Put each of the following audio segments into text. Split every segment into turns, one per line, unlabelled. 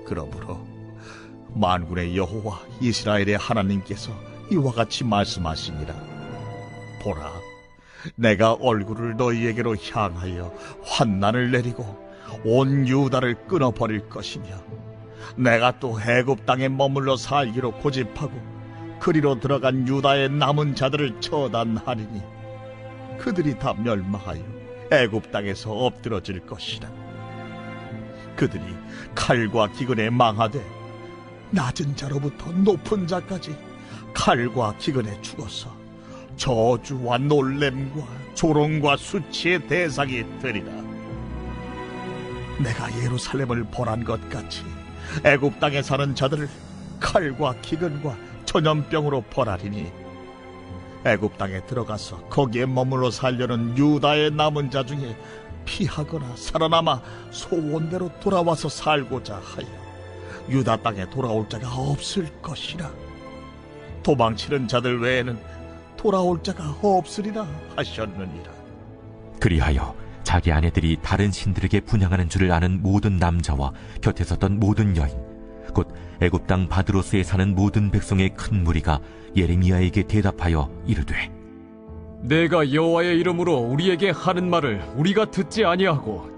그러므로 만군의 여호와 이스라엘의 하나님께서 이와 같이 말씀하시니라. 보라, 내가 얼굴을 너희에게로 향하여 환난을 내리고 온 유다를 끊어버릴 것이며, 내가 또 애굽 땅에 머물러 살기로 고집하고 그리로 들어간 유다의 남은 자들을 처단하리니 그들이 다 멸망하여 애굽 땅에서 엎드러질 것이라. 그들이 칼과 기근에 망하되 낮은 자로부터 높은 자까지 칼과 기근에 죽어서 저주와 놀램과 조롱과 수치의 대상이 되리라. 내가 예루살렘을 벌한 것 같이 애굽 땅에 사는 자들을 칼과 기근과 전염병으로 벌하리니, 애굽 땅에 들어가서 거기에 머물러 살려는 유다의 남은 자 중에 피하거나 살아남아 소원대로 돌아와서 살고자 하여 유다 땅에 돌아올 자가 없을 것이라. 도망치는 자들 외에는 돌아올 자가 없으리라 하셨느니라.
그리하여 자기 아내들이 다른 신들에게 분향하는 줄을 아는 모든 남자와 곁에 섰던 모든 여인, 곧 애굽 땅 바드로스에 사는 모든 백성의 큰 무리가 예레미야에게 대답하여 이르되,
내가 여호와의 이름으로 우리에게 하는 말을 우리가 듣지 아니하고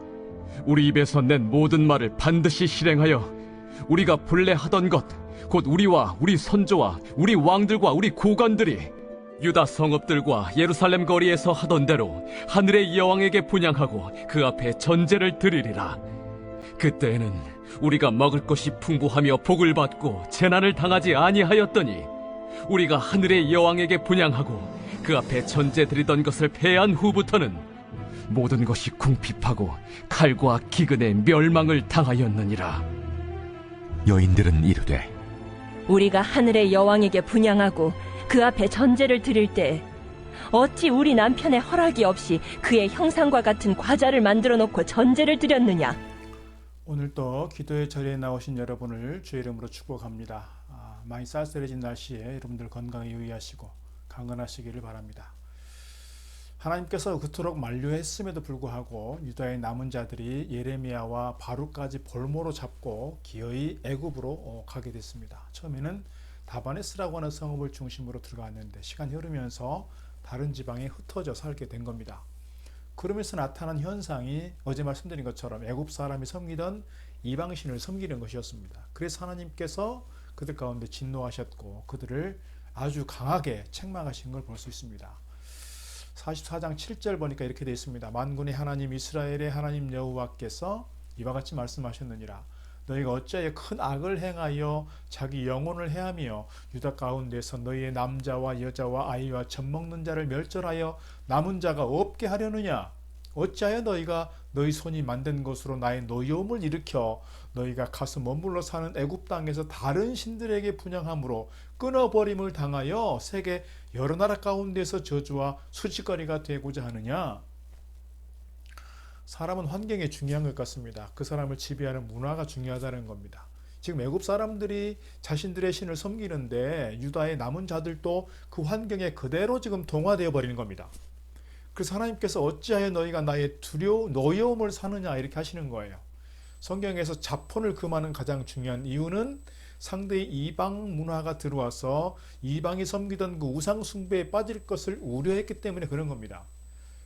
우리 입에서 낸 모든 말을 반드시 실행하여 우리가 본래 하던 것, 곧 우리와 우리 선조와 우리 왕들과 우리 고관들이 유다 성읍들과 예루살렘 거리에서 하던 대로 하늘의 여왕에게 분향하고 그 앞에 전제를 드리리라. 그때에는 우리가 먹을 것이 풍부하며 복을 받고 재난을 당하지 아니하였더니, 우리가 하늘의 여왕에게 분향하고 그 앞에 전제 드리던 것을 패한 후부터는 모든 것이 궁핍하고 칼과 기근에 멸망을 당하였느니라.
여인들은 이르되,
우리가 하늘의 여왕에게 분향하고 그 앞에 전제를 드릴 때 어찌 우리 남편의 허락이 없이 그의 형상과 같은 과자를 만들어 놓고 전제를 드렸느냐?
오늘도 기도의 자리에 나오신 여러분을 주의 이름으로 축복합니다. 많이 쌀쌀해진 날씨에 여러분들 건강에 유의하시고 강건하시기를 바랍니다. 하나님께서 그토록 만류했음에도 불구하고 유다의 남은 자들이 예레미야와 바룩까지 볼모로 잡고 기어이 애굽으로 가게 됐습니다. 처음에는 다바네스라고 하는 성읍을 중심으로 들어갔는데 시간이 흐르면서 다른 지방에 흩어져 살게 된 겁니다. 그러면서 나타난 현상이 어제 말씀드린 것처럼 애굽 사람이 섬기던 이방신을 섬기는 것이었습니다. 그래서 하나님께서 그들 가운데 진노하셨고 그들을 아주 강하게 책망하신 걸 볼 수 있습니다. 44장 7절 보니까 이렇게 되어 있습니다. 만군의 하나님 이스라엘의 하나님 여호와께서 이와 같이 말씀하셨느니라. 너희가 어찌하여 큰 악을 행하여 자기 영혼을 해하며 유다 가운데서 너희의 남자와 여자와 아이와 젖먹는 자를 멸절하여 남은 자가 없게 하려느냐? 어찌하여 너희가 너희 손이 만든 것으로 나의 노여움을 일으켜 너희가 가서 머물러 사는 애굽 땅에서 다른 신들에게 분향함으로 끊어버림을 당하여 세계 여러 나라 가운데서 저주와 수치거리가 되고자 하느냐? 사람은 환경이 중요한 것 같습니다. 그 사람을 지배하는 문화가 중요하다는 겁니다. 지금 애굽 사람들이 자신들의 신을 섬기는데 유다의 남은 자들도 그 환경에 그대로 지금 동화되어 버리는 겁니다. 그래서 하나님께서 어찌하여 너희가 나의 노여움을 사느냐 이렇게 하시는 거예요. 성경에서 자폰을 금하는 가장 중요한 이유는 상대의 이방 문화가 들어와서 이방이 섬기던 그 우상 숭배에 빠질 것을 우려했기 때문에 그런 겁니다.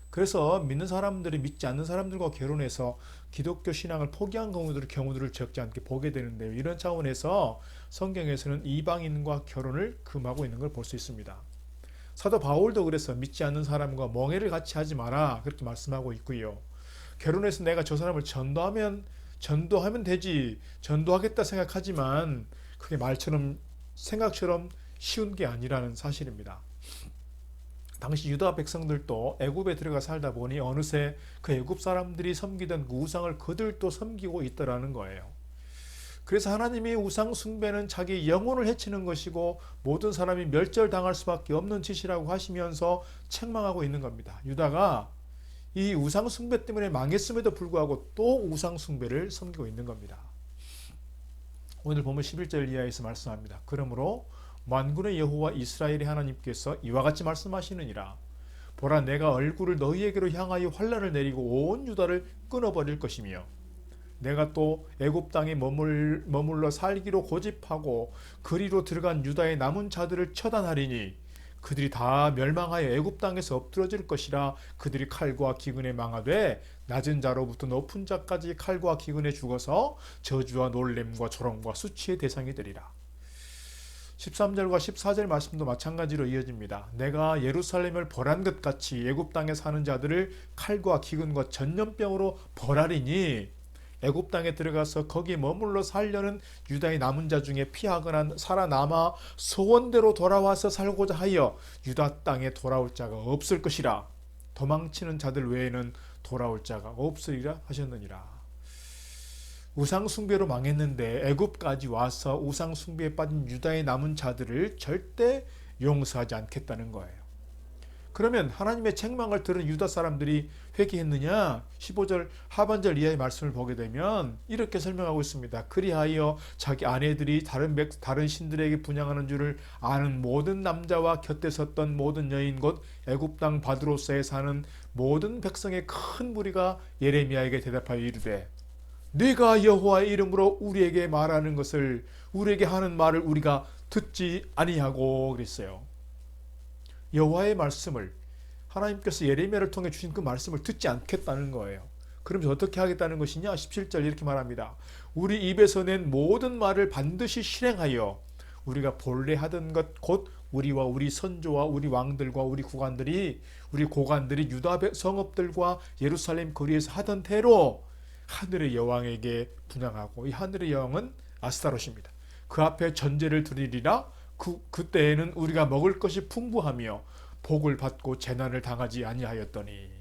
그래서 믿는 사람들이 믿지 않는 사람들과 결혼해서 기독교 신앙을 포기한 경우들을 적지 않게 보게 되는데요. 이런 차원에서 성경에서는 이방인과 결혼을 금하고 있는 걸 볼 수 있습니다. 사도 바울도 그래서 믿지 않는 사람과 멍해를 같이 하지 마라 그렇게 말씀하고 있고요. 결혼해서 내가 저 사람을 전도하면 되지, 전도하겠다 생각하지만 그게 말처럼 생각처럼 쉬운 게 아니라는 사실입니다. 당시 유다 백성들도 애굽에 들어가 살다 보니 어느새 그 애굽 사람들이 섬기던 그 우상을 그들도 섬기고 있더라는 거예요. 그래서 하나님의 우상 숭배는 자기 영혼을 해치는 것이고 모든 사람이 멸절당할 수밖에 없는 짓이라고 하시면서 책망하고 있는 겁니다. 유다가 이 우상 숭배 때문에 망했음에도 불구하고 또 우상 숭배를 섬기고 있는 겁니다. 오늘 보면 11절 이하에서 말씀합니다. 그러므로 만군의 여호와 이스라엘의 하나님께서 이와 같이 말씀하시느니라. 보라, 내가 얼굴을 너희에게로 향하여 환난을 내리고 온 유다를 끊어버릴 것이며 내가 또 애굽 땅에 머물러 살기로 고집하고 그리로 들어간 유다의 남은 자들을 처단하리니 그들이 다 멸망하여 애굽 땅에서 엎드러질 것이라. 그들이 칼과 기근에 망하되 낮은 자로부터 높은 자까지 칼과 기근에 죽어서 저주와 놀램과 조롱과 수치의 대상이 되리라. 13절과 14절 말씀도 마찬가지로 이어집니다. 내가 예루살렘을 벌한 것 같이 애굽 땅에 사는 자들을 칼과 기근과 전염병으로 벌하리니 애굽 땅에 들어가서 거기 머물러 살려는 유다의 남은 자 중에 피하거나 살아남아 소원대로 돌아와서 살고자 하여 유다 땅에 돌아올 자가 없을 것이라. 도망치는 자들 외에는 돌아올 자가 없으리라 하셨느니라. 우상 숭배로 망했는데 애굽까지 와서 우상 숭배에 빠진 유다의 남은 자들을 절대 용서하지 않겠다는 거예요. 그러면 하나님의 책망을 들은 유다 사람들이 회개했느냐? 15절 하반절 이하의 말씀을 보게 되면 이렇게 설명하고 있습니다. 그리하여 자기 아내들이 다른 신들에게 분향하는 줄을 아는 모든 남자와 곁에 섰던 모든 여인 곧 애굽 땅 바드로스에 사는 모든 백성의 큰 무리가 예레미야에게 대답하여 이르되 네가 여호와의 이름으로 우리에게 말하는 것을 우리에게 하는 말을 우리가 듣지 아니하고 그랬어요. 여호와의 말씀을 하나님께서 예레미야를 통해 주신 그 말씀을 듣지 않겠다는 거예요. 그러면서 어떻게 하겠다는 것이냐? 17절 이렇게 말합니다. 우리 입에서 낸 모든 말을 반드시 실행하여 우리가 본래 하던 것 곧 우리와 우리 선조와 우리 왕들과 우리 고관들이 유다 성읍들과 예루살렘 거리에서 하던 대로 하늘의 여왕에게 분향하고, 이 하늘의 여왕은 아스타롯입니다. 그 앞에 전제를 드리리라. 그때에는 우리가 먹을 것이 풍부하며 복을 받고 재난을 당하지 아니하였더니.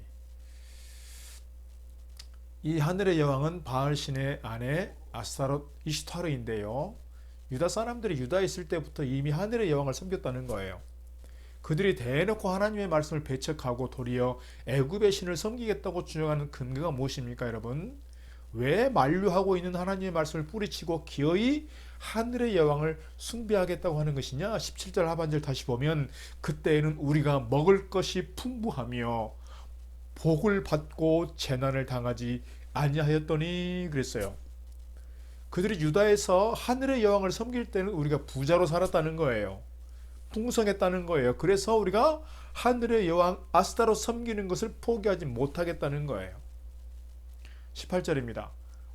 이 하늘의 여왕은 바알신의 아내 아스타롯 이슈타르인데요. 유다 사람들이 유다에 있을 때부터 이미 하늘의 여왕을 섬겼다는 거예요. 그들이 대놓고 하나님의 말씀을 배척하고 도리어 애굽의 신을 섬기겠다고 주장하는 근거가 무엇입니까, 여러분? 왜 만류하고 있는 하나님의 말씀을 뿌리치고 기어이 하늘의 여왕을 숭배하겠다고 하는 것이냐? 17절 하반절 다시 보면 그때에는 우리가 먹을 것이 풍부하며 복을 받고 재난을 당하지 아니하였더니 그랬어요. 그들이 유다에서 하늘의 여왕을 섬길 때는 우리가 부자로 살았다는 거예요. 풍성했다는 거예요. 그래서 우리가 하늘의 여왕 아스타롯 섬기는 것을 포기하지 못하겠다는 거예요. 18절입니다.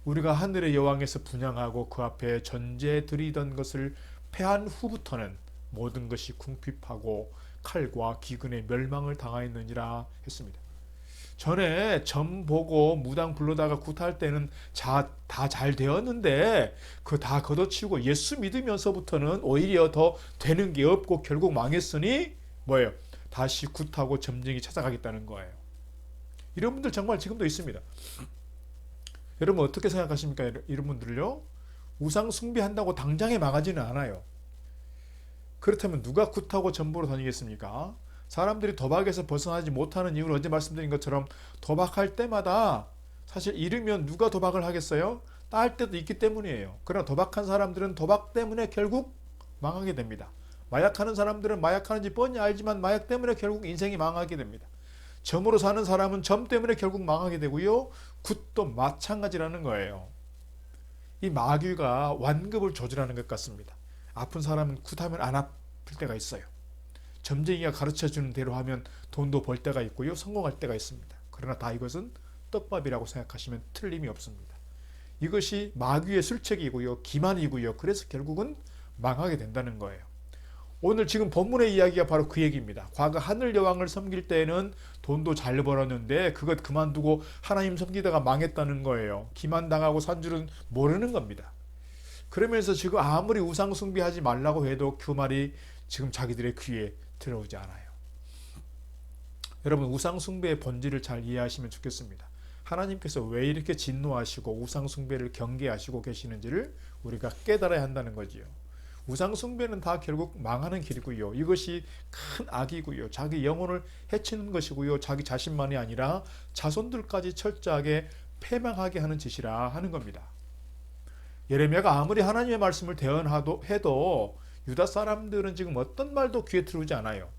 우리가 하늘의 여왕에서 분향하고 그 앞에 전제 드리던 것을 패한 후부터는 모든 것이 궁핍하고 칼과 기근의 멸망을 당하였느니라 했습니다. 전에 점 보고 무당 불러다가 굿할 때는 다 잘 되었는데 그 다 걷어치우고 예수 믿으면서부터는 오히려 더 되는 게 없고 결국 망했으니 뭐예요? 다시 굿하고 점쟁이 찾아가겠다는 거예요. 이런 분들 정말 지금도 있습니다. 여러분 어떻게 생각하십니까? 이런 분들을요. 우상 숭배한다고 당장에 망하지는 않아요. 그렇다면 누가 굿하고 점보로 다니겠습니까? 사람들이 도박에서 벗어나지 못하는 이유는 어제 말씀드린 것처럼 도박할 때마다 사실 잃으면 누가 도박을 하겠어요? 딸 때도 있기 때문이에요. 그러나 도박한 사람들은 도박 때문에 결국 망하게 됩니다. 마약하는 사람들은 마약하는지 뻔히 알지만 마약 때문에 결국 인생이 망하게 됩니다. 점으로 사는 사람은 점 때문에 결국 망하게 되고요. 굿도 마찬가지라는 거예요. 이 마귀가 완급을 조절하는 것 같습니다. 아픈 사람은 굿하면 안 아플 때가 있어요. 점쟁이가 가르쳐주는 대로 하면 돈도 벌 때가 있고요. 성공할 때가 있습니다. 그러나 다 이것은 떡밥이라고 생각하시면 틀림이 없습니다. 이것이 마귀의 술책이고요. 기만이고요. 그래서 결국은 망하게 된다는 거예요. 오늘 지금 본문의 이야기가 바로 그 얘기입니다. 과거 하늘 여왕을 섬길 때에는 돈도 잘 벌었는데 그것 그만두고 하나님 섬기다가 망했다는 거예요. 기만당하고 산 줄은 모르는 겁니다. 그러면서 지금 아무리 우상 숭배하지 말라고 해도 그 말이 지금 자기들의 귀에 들어오지 않아요. 여러분 우상 숭배의 본질을 잘 이해하시면 좋겠습니다. 하나님께서 왜 이렇게 진노하시고 우상 숭배를 경계하시고 계시는지를 우리가 깨달아야 한다는 거지요. 우상 숭배는 다 결국 망하는 길이고요. 이것이 큰 악이고요. 자기 영혼을 해치는 것이고요. 자기 자신만이 아니라 자손들까지 철저하게 패망하게 하는 짓이라 하는 겁니다. 예레미야가 아무리 하나님의 말씀을 대언해도 유다 사람들은 지금 어떤 말도 귀에 들어오지 않아요.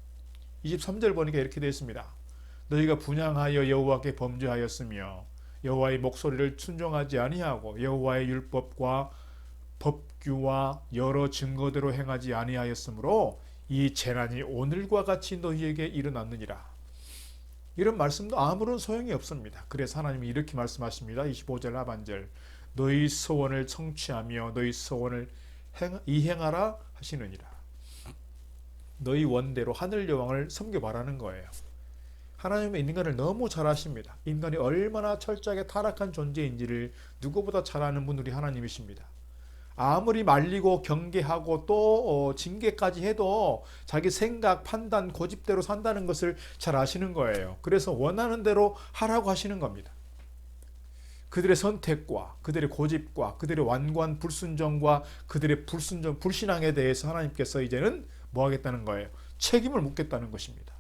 23절 보니까 이렇게 되어 있습니다. 너희가 분향하여 여호와께 범죄하였으며 여호와의 목소리를 순종하지 아니하고 여호와의 율법과 법규와 여러 증거대로 행하지 아니하였으므로 이 재난이 오늘과 같이 너희에게 일어났느니라. 이런 말씀도 아무런 소용이 없습니다. 그래서 하나님이 이렇게 말씀하십니다. 25절 하반절, 너희 소원을 성취하며 너희 소원을 이행하라 하시느니라. 너희 원대로 하늘 여왕을 섬겨바라는 거예요. 하나님은 인간을 너무 잘 아십니다. 인간이 얼마나 철저하게 타락한 존재인지를 누구보다 잘 아는 분 우리 하나님이십니다. 아무리 말리고 경계하고 또 징계까지 해도 자기 생각, 판단, 고집대로 산다는 것을 잘 아시는 거예요. 그래서 원하는 대로 하라고 하시는 겁니다. 그들의 선택과 그들의 고집과 그들의 완고한 불순종과 그들의 불신앙에 대해서 하나님께서 이제는 뭐 하겠다는 거예요? 책임을 묻겠다는 것입니다.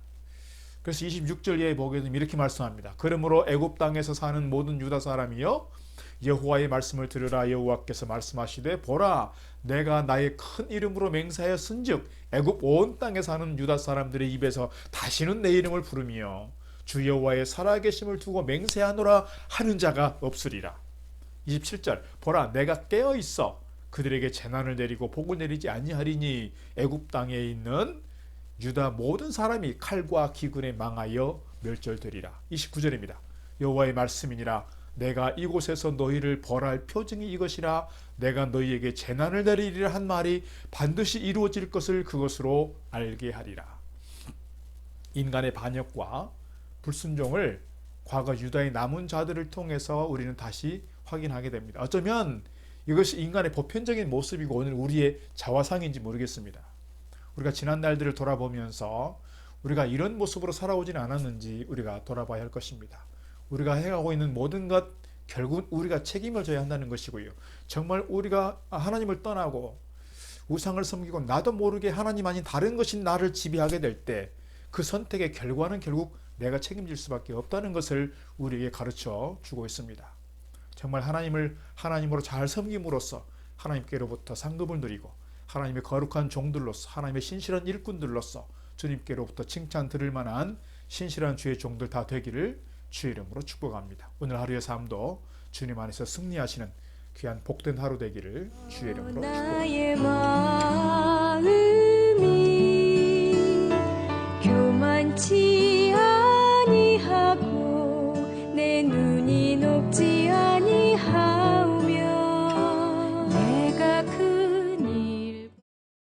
그래서 26절에 보게 되면 이렇게 말씀합니다. 그러므로 애굽 땅에서 사는 모든 유다 사람이여 여호와의 말씀을 들으라. 여호와께서 말씀하시되 보라, 내가 나의 큰 이름으로 맹세하였은즉 애굽 온 땅에 사는 유다 사람들의 입에서 다시는 내 이름을 부르며 주 여호와의 살아계심을 두고 맹세하노라 하는 자가 없으리라. 27절 보라, 내가 깨어 있어 그들에게 재난을 내리고 복을 내리지 아니하리니 애굽 땅에 있는 유다 모든 사람이 칼과 기근에 망하여 멸절되리라. 29절입니다. 여호와의 말씀이니라. 내가 이곳에서 너희를 벌할 표징이 이것이라. 내가 너희에게 재난을 내리리라 한 말이 반드시 이루어질 것을 그것으로 알게 하리라. 인간의 반역과 불순종을 과거 유다의 남은 자들을 통해서 우리는 다시 확인하게 됩니다. 어쩌면 이것이 인간의 보편적인 모습이고 오늘 우리의 자화상인지 모르겠습니다. 우리가 지난 날들을 돌아보면서 우리가 이런 모습으로 살아오지는 않았는지 우리가 돌아봐야 할 것입니다. 우리가 해가고 있는 모든 것 결국 우리가 책임을 져야 한다는 것이고요. 정말 우리가 하나님을 떠나고 우상을 섬기고 나도 모르게 하나님 아닌 다른 것이 나를 지배하게 될 때 그 선택의 결과는 결국 내가 책임질 수밖에 없다는 것을 우리에게 가르쳐 주고 있습니다. 정말 하나님을 하나님으로 잘 섬김으로써 하나님께로부터 상급을 누리고 하나님의 거룩한 종들로서 하나님의 신실한 일꾼들로서 주님께로부터 칭찬 들을 만한 신실한 주의 종들 다 되기를 주의 이름으로 축복합니다. 오늘 하루의 삶도 주님 안에서 승리하시는 귀한 복된 하루 되기를 주의 이름으로
나의
축복합니다.
마음이 교만치